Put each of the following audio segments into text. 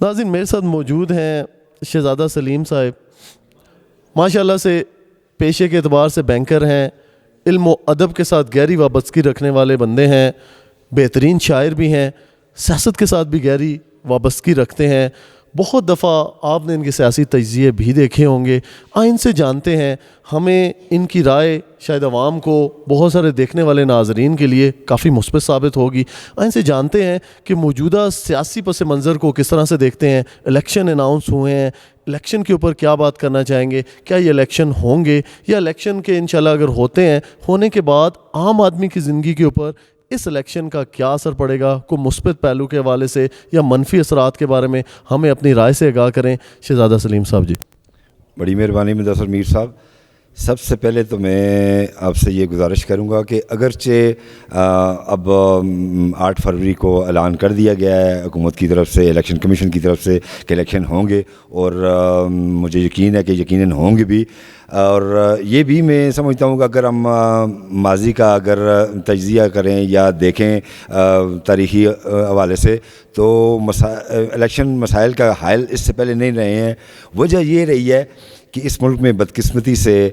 ناظرین میرے ساتھ موجود ہیں شہزادہ سلیم صاحب، ماشاءاللہ سے پیشے کے اعتبار سے بینکر ہیں، علم و ادب کے ساتھ گہری وابستگی رکھنے والے بندے ہیں، بہترین شاعر بھی ہیں، سیاست کے ساتھ بھی گہری وابستگی رکھتے ہیں۔ بہت دفعہ آپ نے ان کے سیاسی تجزیے بھی دیکھے ہوں گے، آئین سے جانتے ہیں۔ ہمیں ان کی رائے شاید عوام کو، بہت سارے دیکھنے والے ناظرین کے لیے کافی مثبت ثابت ہوگی۔ آئین سے جانتے ہیں کہ موجودہ سیاسی پس منظر کو کس طرح سے دیکھتے ہیں، الیکشن اناؤنس ہوئے ہیں، الیکشن کے اوپر کیا بات کرنا چاہیں گے، کیا یہ الیکشن ہوں گے یا الیکشن کے انشاءاللہ اگر ہوتے ہیں، ہونے کے بعد عام آدمی کی زندگی کے اوپر اس الیکشن کا کیا اثر پڑے گا، کوئی مثبت پہلو کے حوالے سے یا منفی اثرات کے بارے میں ہمیں اپنی رائے سے آگاہ کریں۔ شہزادہ سلیم صاحب جی۔ بڑی مہربانی مدثر میر صاحب۔ سب سے پہلے تو میں آپ سے یہ گزارش کروں گا کہ اگرچہ اب 8 فروری کو اعلان کر دیا گیا ہے حکومت کی طرف سے، الیکشن کمیشن کی طرف سے کہ الیکشن ہوں گے، اور مجھے یقین ہے کہ یقیناً ہوں گے بھی، اور یہ بھی میں سمجھتا ہوں کہ اگر ہم ماضی کا اگر تجزیہ کریں یا دیکھیں تاریخی حوالے سے، تو الیکشن مسائل کا حل اس سے پہلے نہیں رہے ہیں۔ وجہ یہ رہی ہے کہ اس ملک میں بدقسمتی سے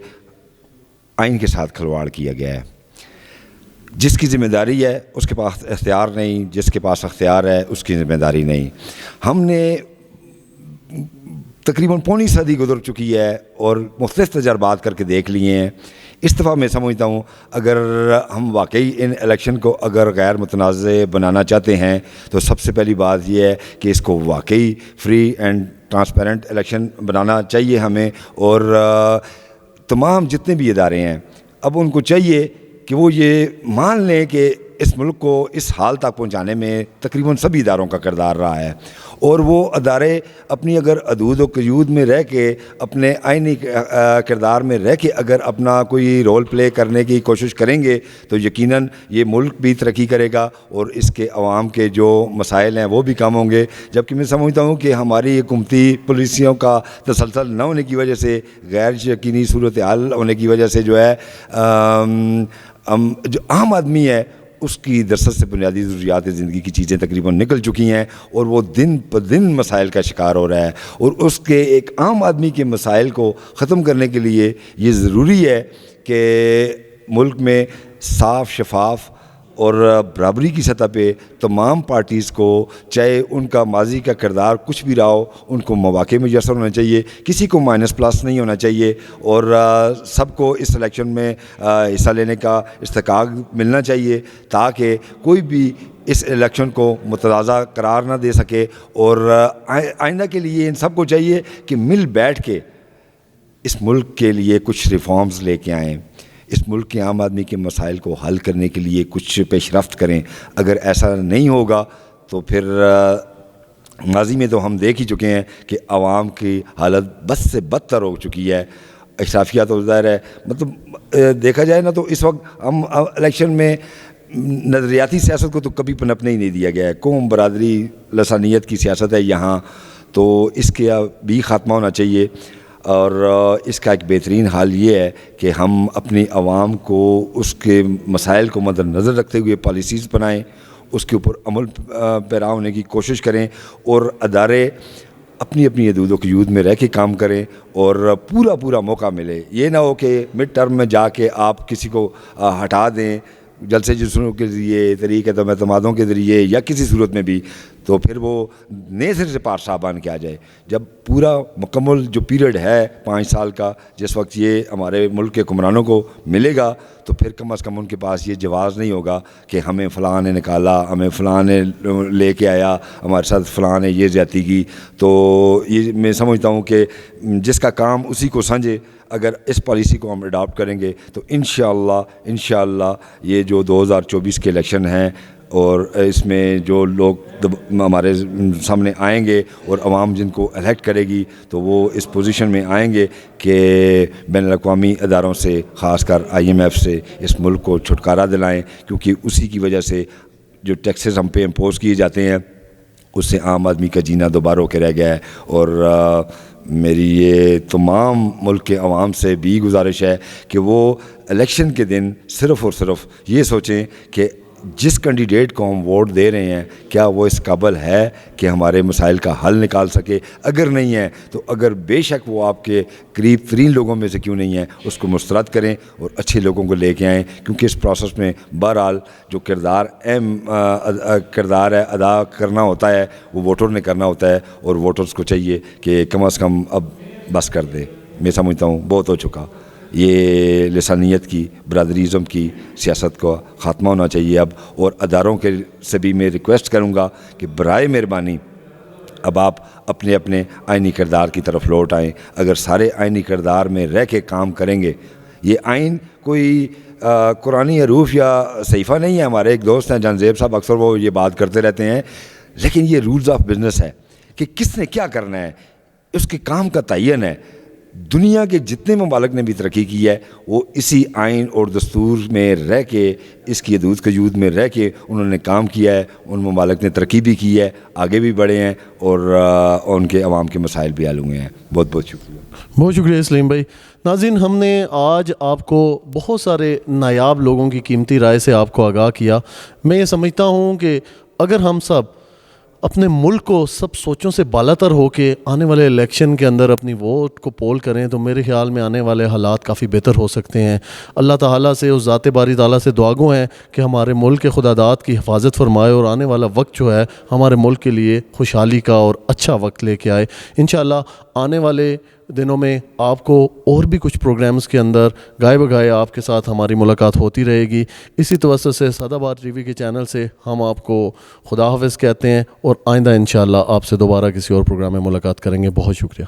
آئین کے ساتھ کھلواڑ کیا گیا ہے۔ جس کی ذمہ داری ہے اس کے پاس اختیار نہیں، جس کے پاس اختیار ہے اس کی ذمہ داری نہیں۔ ہم نے تقریباً پونی صدی گزر چکی ہے اور مختلف تجربات کر کے دیکھ لیے ہیں۔ اس دفعہ میں سمجھتا ہوں اگر ہم واقعی ان الیکشن کو اگر غیر متنازع بنانا چاہتے ہیں تو سب سے پہلی بات یہ ہے کہ اس کو واقعی فری اینڈ ٹرانسپیرنٹ الیکشن بنانا چاہیے ہمیں، اور تمام جتنے بھی ادارے ہیں اب ان کو چاہیے کہ وہ یہ مان لیں کہ اس ملک کو اس حال تک پہنچانے میں تقریباً سبھی اداروں کا کردار رہا ہے، اور وہ ادارے اپنی اگر حدود و قیود میں رہ کے، اپنے آئینی کردار میں رہ کے اگر اپنا کوئی رول پلے کرنے کی کوشش کریں گے تو یقیناً یہ ملک بھی ترقی کرے گا اور اس کے عوام کے جو مسائل ہیں وہ بھی کم ہوں گے۔ جبکہ میں سمجھتا ہوں کہ ہماری حکومتی پالیسیوں کا تسلسل نہ ہونے کی وجہ سے، غیر یقینی صورتحال ہونے کی وجہ سے جو ہے جو عام آدمی ہے اس کی درصد سے بنیادی ضروریات زندگی کی چیزیں تقریباً نکل چکی ہیں، اور وہ دن پر دن مسائل کا شکار ہو رہا ہے، اور اس کے ایک عام آدمی کے مسائل کو ختم کرنے کے لیے یہ ضروری ہے کہ ملک میں صاف، شفاف اور برابری کی سطح پہ تمام پارٹیز کو، چاہے ان کا ماضی کا کردار کچھ بھی رہا ہو، ان کو مواقع میسر ہونا چاہیے، کسی کو مائنس پلس نہیں ہونا چاہیے، اور سب کو اس الیکشن میں حصہ لینے کا استحقاق ملنا چاہیے، تاکہ کوئی بھی اس الیکشن کو متنازع قرار نہ دے سکے۔ اور آئندہ کے لیے ان سب کو چاہیے کہ مل بیٹھ کے اس ملک کے لیے کچھ ریفارمز لے کے آئیں، اس ملک کے عام آدمی کے مسائل کو حل کرنے کے لیے کچھ پیش رفت کریں۔ اگر ایسا نہیں ہوگا تو پھر ماضی میں تو ہم دیکھ ہی چکے ہیں کہ عوام کی حالت بد سے بدتر ہو چکی ہے۔ اشرافیہ تو ظاہر ہے، مطلب دیکھا جائے نا تو اس وقت ہم الیکشن میں نظریاتی سیاست کو تو کبھی پنپنے ہی نہیں دیا گیا ہے، قوم برادری لسانیت کی سیاست ہے یہاں، تو اس کے بھی خاتمہ ہونا چاہیے۔ اور اس کا ایک بہترین حال یہ ہے کہ ہم اپنی عوام کو اس کے مسائل کو مد نظر رکھتے ہوئے پالیسیز بنائیں، اس کے اوپر عمل پیرا ہونے کی کوشش کریں، اور ادارے اپنی اپنی حدود و قیود میں رہ کے کام کریں، اور پورا موقع ملے۔ یہ نہ ہو کہ مڈ ٹرم میں جا کے آپ کسی کو ہٹا دیں جلسے جلسوں کے ذریعے، طریقے اعتمادوں کے ذریعے، یا کسی صورت میں بھی، تو پھر وہ نئے سر سے پادشاہ بن کے آ جائے۔ جب پورا مکمل جو پیریڈ ہے 5 سال کا، جس وقت یہ ہمارے ملک کے حکمرانوں کو ملے گا، تو پھر کم از کم ان کے پاس یہ جواز نہیں ہوگا کہ ہمیں فلاں نے نکالا، ہمیں فلاں نے لے کے آیا، ہمارے ساتھ فلاں نے یہ زیادتی کی۔ تو یہ میں سمجھتا ہوں کہ جس کا کام اسی کو سمجھے، اگر اس پالیسی کو ہم اڈاپٹ کریں گے تو انشاءاللہ یہ جو 2024 کے الیکشن ہیں، اور اس میں جو لوگ ہمارے سامنے آئیں گے اور عوام جن کو الیکٹ کرے گی، تو وہ اس پوزیشن میں آئیں گے کہ بین الاقوامی اداروں سے، خاص کر IMF سے اس ملک کو چھٹکارا دلائیں، کیونکہ اسی کی وجہ سے جو ٹیکسز ہم پہ امپوز کیے جاتے ہیں اس سے عام آدمی کا جینا دوبارہ ہو کے رہ گیا ہے۔ اور میری یہ تمام ملک کے عوام سے بھی گزارش ہے کہ وہ الیکشن کے دن صرف اور صرف یہ سوچیں کہ جس کینڈیڈیٹ کو ہم ووٹ دے رہے ہیں کیا وہ اس قابل ہے کہ ہمارے مسائل کا حل نکال سکے. اگر نہیں ہے تو اگر بے شک وہ آپ کے قریب ترین لوگوں میں سے کیوں نہیں ہے, اس کو مسترد کریں اور اچھے لوگوں کو لے کے آئیں, کیونکہ اس پروسیس میں بہرحال جو اہم کردار ہے ادا کرنا ہوتا ہے وہ ووٹر نے کرنا ہوتا ہے, اور ووٹرز کو چاہیے کہ کم از کم اب بس کر دے. میں سمجھتا ہوں بہت ہو چکا, یہ لسانیت کی, برادریزم کی سیاست کا خاتمہ ہونا چاہیے اب. اور اداروں کے سے بھی میں ریکویسٹ کروں گا کہ برائے مہربانی اب آپ اپنے اپنے آئینی کردار کی طرف لوٹ آئیں. اگر سارے آئینی کردار میں رہ کے کام کریں گے, یہ آئین کوئی قرآنی حروف یا صحیفہ نہیں ہے. ہمارے ایک دوست ہیں جان زیب صاحب, اکثر وہ یہ بات کرتے رہتے ہیں, لیکن یہ رولز آف بزنس ہے کہ کس نے کیا کرنا ہے, اس کے کام کا تعین ہے. دنیا کے جتنے ممالک نے بھی ترقی کی ہے وہ اسی آئین اور دستور میں رہ کے, اس کی حدود قیود میں رہ کے انہوں نے کام کیا ہے. ان ممالک نے ترقی بھی کی ہے, آگے بھی بڑھے ہیں, اور ان کے عوام کے مسائل بھی حل ہوئے ہیں. بہت بہت شکریہ. بہت شکریہ سلیم بھائی. ناظرین, ہم نے آج آپ کو بہت سارے نایاب لوگوں کی قیمتی رائے سے آپ کو آگاہ کیا. میں یہ سمجھتا ہوں کہ اگر ہم سب اپنے ملک کو سب سوچوں سے بالاتر ہو کے آنے والے الیکشن کے اندر اپنی ووٹ کو پول کریں تو میرے خیال میں آنے والے حالات کافی بہتر ہو سکتے ہیں. اللہ تعالیٰ سے, اس ذات باری تعالیٰ سے دعا گو ہیں کہ ہمارے ملک کے خداداد کی حفاظت فرمائے اور آنے والا وقت جو ہے ہمارے ملک کے لیے خوشحالی کا اور اچھا وقت لے کے آئے. انشاءاللہ آنے والے دنوں میں آپ کو اور بھی کچھ پروگرامز کے اندر گائے بگائے آپ کے ساتھ ہماری ملاقات ہوتی رہے گی. اسی توسط سے سادہ بات ٹی وی کے چینل سے ہم آپ کو خدا حافظ کہتے ہیں, اور آئندہ انشاءاللہ آپ سے دوبارہ کسی اور پروگرام میں ملاقات کریں گے. بہت شکریہ.